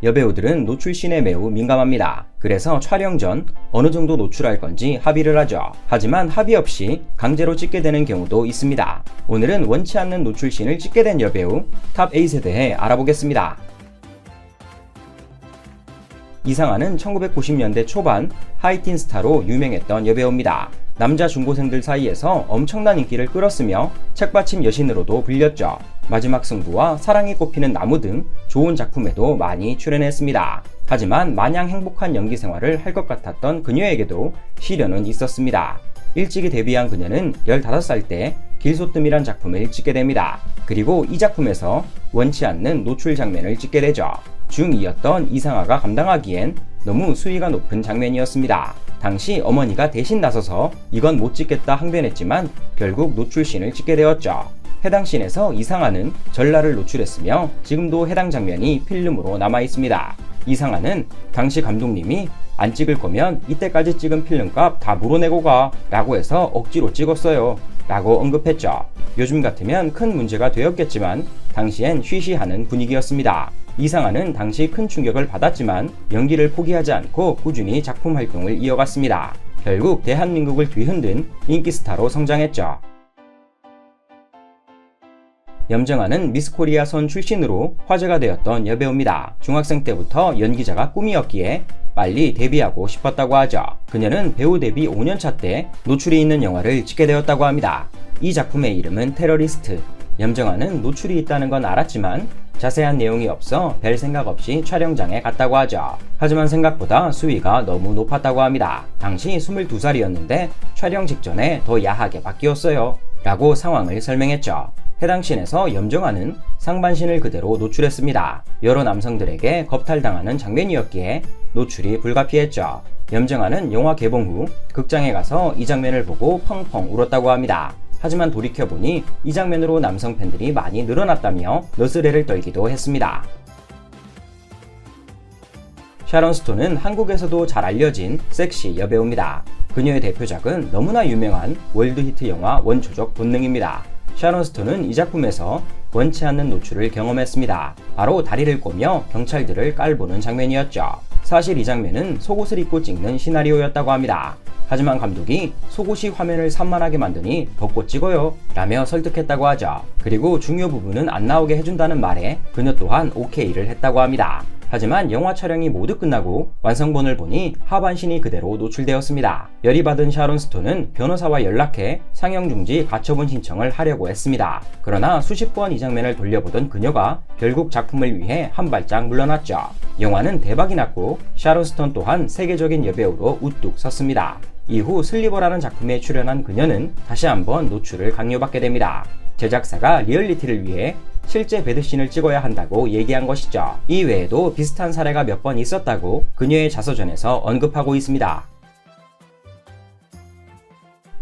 여배우들은 노출씬에 매우 민감합니다. 그래서 촬영 전 어느 정도 노출할 건지 합의를 하죠. 하지만 합의 없이 강제로 찍게 되는 경우도 있습니다. 오늘은 원치 않는 노출씬을 찍게 된 여배우 탑 8에 대해 알아보겠습니다. 이상하는 1990년대 초반 하이틴 스타로 유명했던 여배우입니다. 남자 중고생들 사이에서 엄청난 인기를 끌었으며 책받침 여신으로도 불렸죠. 마지막 승부와 사랑이 꽃피는 나무 등 좋은 작품에도 많이 출연했습니다. 하지만 마냥 행복한 연기 생활을 할 것 같았던 그녀에게도 시련은 있었습니다. 일찍이 데뷔한 그녀는 15살 때 길소뜸이란 작품을 찍게 됩니다. 그리고 이 작품에서 원치 않는 노출 장면을 찍게 되죠. 중2였던 이상아가 감당하기엔 너무 수위가 높은 장면이었습니다. 당시 어머니가 대신 나서서 이건 못 찍겠다 항변했지만 결국 노출씬을 찍게 되었죠. 해당 씬에서 이상아는 전라를 노출했으며 지금도 해당 장면이 필름으로 남아 있습니다. 이상아는 당시 감독님이 안 찍을 거면 이때까지 찍은 필름값 다 물어내고 가 라고 해서 억지로 찍었어요 라고 언급했죠. 요즘 같으면 큰 문제가 되었겠지만 당시엔 쉬쉬하는 분위기였습니다. 이상아는 당시 큰 충격을 받았지만 연기를 포기하지 않고 꾸준히 작품 활동을 이어갔습니다. 결국 대한민국을 뒤흔든 인기 스타로 성장했죠. 염정아는 미스코리아 선 출신으로 화제가 되었던 여배우입니다. 중학생 때부터 연기자가 꿈이었기에 빨리 데뷔하고 싶었다고 하죠. 그녀는 배우 데뷔 5년차 때 노출이 있는 영화를 찍게 되었다고 합니다. 이 작품의 이름은 테러리스트. 염정아는 노출이 있다는 건 알았지만 자세한 내용이 없어 별 생각 없이 촬영장에 갔다고 하죠. 하지만 생각보다 수위가 너무 높았다고 합니다. 당시 22살이었는데 촬영 직전에 더 야하게 바뀌었어요 라고 상황을 설명했죠. 해당 씬에서 염정아는 상반신을 그대로 노출했습니다. 여러 남성들에게 겁탈당하는 장면이었기에 노출이 불가피했죠. 염정아는 영화 개봉 후 극장에 가서 이 장면을 보고 펑펑 울었다고 합니다. 하지만 돌이켜보니 이 장면으로 남성 팬들이 많이 늘어났다며 너스레를 떨기도 했습니다. 샤론 스톤은 한국에서도 잘 알려진 섹시 여배우입니다. 그녀의 대표작은 너무나 유명한 월드 히트 영화 원초적 본능입니다. 샤론 스톤은 이 작품에서 원치 않는 노출을 경험했습니다. 바로 다리를 꼬며 경찰들을 깔보는 장면이었죠. 사실 이 장면은 속옷을 입고 찍는 시나리오였다고 합니다. 하지만 감독이 속옷이 화면을 산만하게 만드니 벗고 찍어요 라며 설득했다고 하죠. 그리고 중요 부분은 안 나오게 해준다는 말에 그녀 또한 오케이를 했다고 합니다. 하지만 영화 촬영이 모두 끝나고 완성본을 보니 하반신이 그대로 노출되었습니다. 열이 받은 샤론 스톤은 변호사와 연락해 상영 중지 가처분 신청을 하려고 했습니다. 그러나 수십 번 이 장면을 돌려보던 그녀가 결국 작품을 위해 한 발짝 물러났죠. 영화는 대박이 났고 샤론 스톤 또한 세계적인 여배우로 우뚝 섰습니다. 이후 슬리버라는 작품에 출연한 그녀는 다시 한번 노출을 강요받게 됩니다. 제작사가 리얼리티를 위해 실제 배드씬을 찍어야 한다고 얘기한 것이죠. 이 외에도 비슷한 사례가 몇 번 있었다고 그녀의 자서전에서 언급하고 있습니다.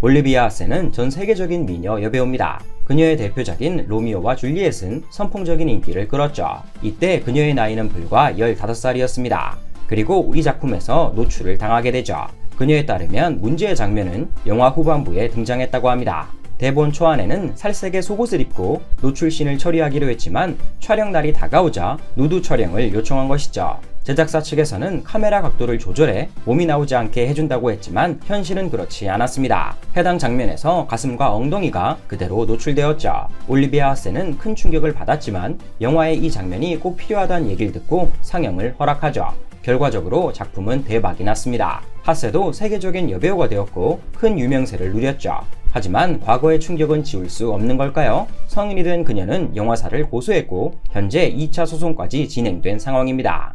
올리비아 하세는 전 세계적인 미녀 여배우입니다. 그녀의 대표작인 로미오와 줄리엣은 선풍적인 인기를 끌었죠. 이때 그녀의 나이는 불과 15살이었습니다. 그리고 이 작품에서 노출을 당하게 되죠. 그녀에 따르면 문제의 장면은 영화 후반부에 등장했다고 합니다. 대본 초안에는 살색의 속옷을 입고 노출씬을 처리하기로 했지만 촬영 날이 다가오자 누드 촬영을 요청한 것이죠. 제작사 측에서는 카메라 각도를 조절해 몸이 나오지 않게 해준다고 했지만 현실은 그렇지 않았습니다. 해당 장면에서 가슴과 엉덩이가 그대로 노출되었죠. 올리비아 하세는 큰 충격을 받았지만 영화에 이 장면이 꼭 필요하다는 얘기를 듣고 상영을 허락하죠. 결과적으로 작품은 대박이 났습니다. 하세도 세계적인 여배우가 되었고 큰 유명세를 누렸죠. 하지만 과거의 충격은 지울 수 없는 걸까요? 성인이 된 그녀는 영화사를 고소했고 현재 2차 소송까지 진행된 상황입니다.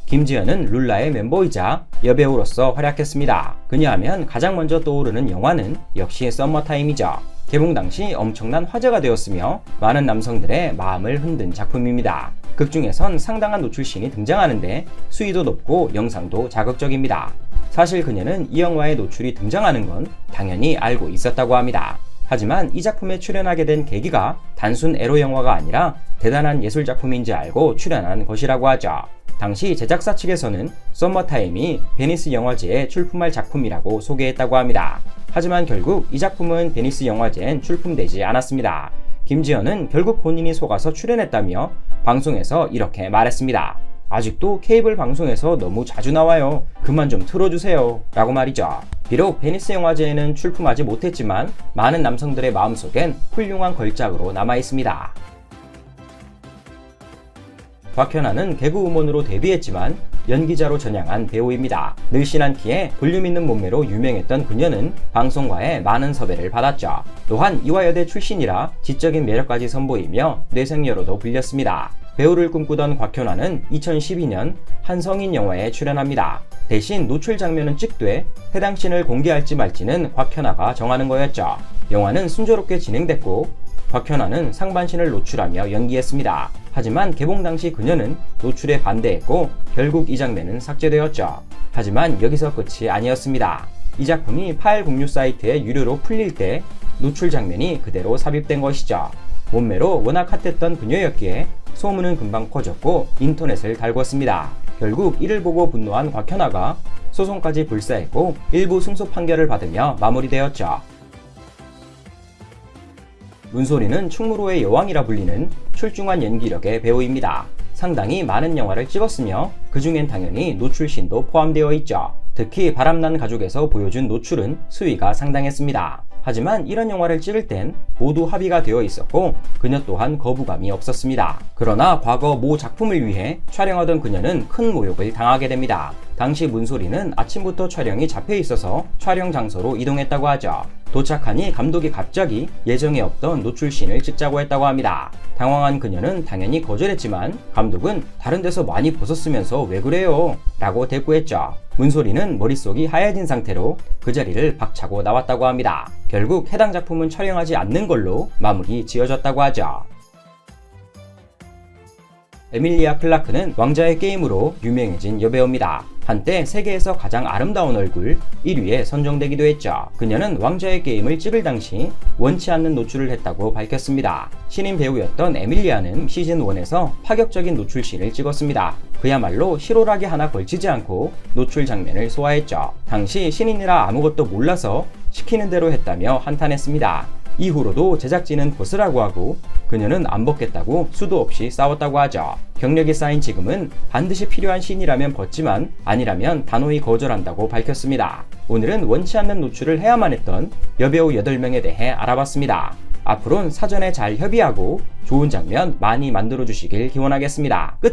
김지연은 룰라의 멤버이자 여배우로서 활약했습니다. 그녀 하면 가장 먼저 떠오르는 영화는 역시 썸머타임이죠. 개봉 당시 엄청난 화제가 되었으며 많은 남성들의 마음을 흔든 작품입니다. 극중에선 상당한 노출씬이 등장하는데 수위도 높고 영상도 자극적입니다. 사실 그녀는 이 영화에 노출이 등장하는 건 당연히 알고 있었다고 합니다. 하지만 이 작품에 출연하게 된 계기가 단순 에로 영화가 아니라 대단한 예술작품인지 알고 출연한 것이라고 하죠. 당시 제작사 측에서는 썸머타임이 베니스 영화제에 출품할 작품이라고 소개했다고 합니다. 하지만 결국 이 작품은 베니스 영화제엔 출품되지 않았습니다. 김지연은 결국 본인이 속아서 출연했다며 방송에서 이렇게 말했습니다. 아직도 케이블 방송에서 너무 자주 나와요. 그만 좀 틀어주세요. 라고 말이죠. 비록 베니스 영화제에는 출품하지 못했지만 많은 남성들의 마음속엔 훌륭한 걸작으로 남아있습니다. 곽현아는 개그우먼으로 데뷔했지만 연기자로 전향한 배우입니다. 늘씬한 키에 볼륨 있는 몸매로 유명했던 그녀는 방송과의 많은 섭외를 받았죠. 또한 이화여대 출신이라 지적인 매력까지 선보이며 뇌생녀로도 불렸습니다. 배우를 꿈꾸던 곽현아는 2012년 한 성인 영화에 출연합니다. 대신 노출 장면은 찍되 해당 씬을 공개할지 말지는 곽현아가 정하는 거였죠. 영화는 순조롭게 진행됐고 곽현아는 상반신을 노출하며 연기했습니다. 하지만 개봉 당시 그녀는 노출에 반대했고 결국 이 장면은 삭제되었죠. 하지만 여기서 끝이 아니었습니다. 이 작품이 파일 공유 사이트에 유료로 풀릴 때 노출 장면이 그대로 삽입된 것이죠. 몸매로 워낙 핫했던 그녀였기에 소문은 금방 퍼졌고 인터넷을 달궜습니다. 결국 이를 보고 분노한 곽현아가 소송까지 불사했고 일부 승소 판결을 받으며 마무리되었죠. 문소리는 충무로의 여왕이라 불리는 출중한 연기력의 배우입니다. 상당히 많은 영화를 찍었으며 그 중엔 당연히 노출신도 포함되어 있죠. 특히 바람난 가족에서 보여준 노출은 수위가 상당했습니다. 하지만 이런 영화를 찍을 땐 모두 합의가 되어 있었고 그녀 또한 거부감이 없었습니다. 그러나 과거 모 작품을 위해 촬영하던 그녀는 큰 모욕을 당하게 됩니다. 당시 문소리는 아침부터 촬영이 잡혀 있어서 촬영 장소로 이동했다고 하죠. 도착하니 감독이 갑자기 예정에 없던 노출씬을 찍자고 했다고 합니다. 당황한 그녀는 당연히 거절했지만 감독은 다른 데서 많이 벗었으면서 왜 그래요? 라고 대꾸했죠. 문소리는 머릿속이 하얘진 상태로 그 자리를 박차고 나왔다고 합니다. 결국 해당 작품은 촬영하지 않는 걸로 마무리 지어졌다고 하죠. 에밀리아 클라크는 왕자의 게임으로 유명해진 여배우입니다. 한때 세계에서 가장 아름다운 얼굴 1위에 선정되기도 했죠. 그녀는 왕자의 게임을 찍을 당시 원치 않는 노출을 했다고 밝혔습니다. 신인 배우였던 에밀리아는 시즌1에서 파격적인 노출씬을 찍었습니다. 그야말로 실오라기 하나 걸치지 않고 노출 장면을 소화했죠. 당시 신인이라 아무것도 몰라서 시키는 대로 했다며 한탄했습니다. 이후로도 제작진은 벗으라고 하고 그녀는 안 벗겠다고 수도 없이 싸웠다고 하죠. 경력이 쌓인 지금은 반드시 필요한 씬이라면 벗지만 아니라면 단호히 거절한다고 밝혔습니다. 오늘은 원치 않는 노출을 해야만 했던 여배우 8명에 대해 알아봤습니다. 앞으로는 사전에 잘 협의하고 좋은 장면 많이 만들어주시길 기원하겠습니다. 끝!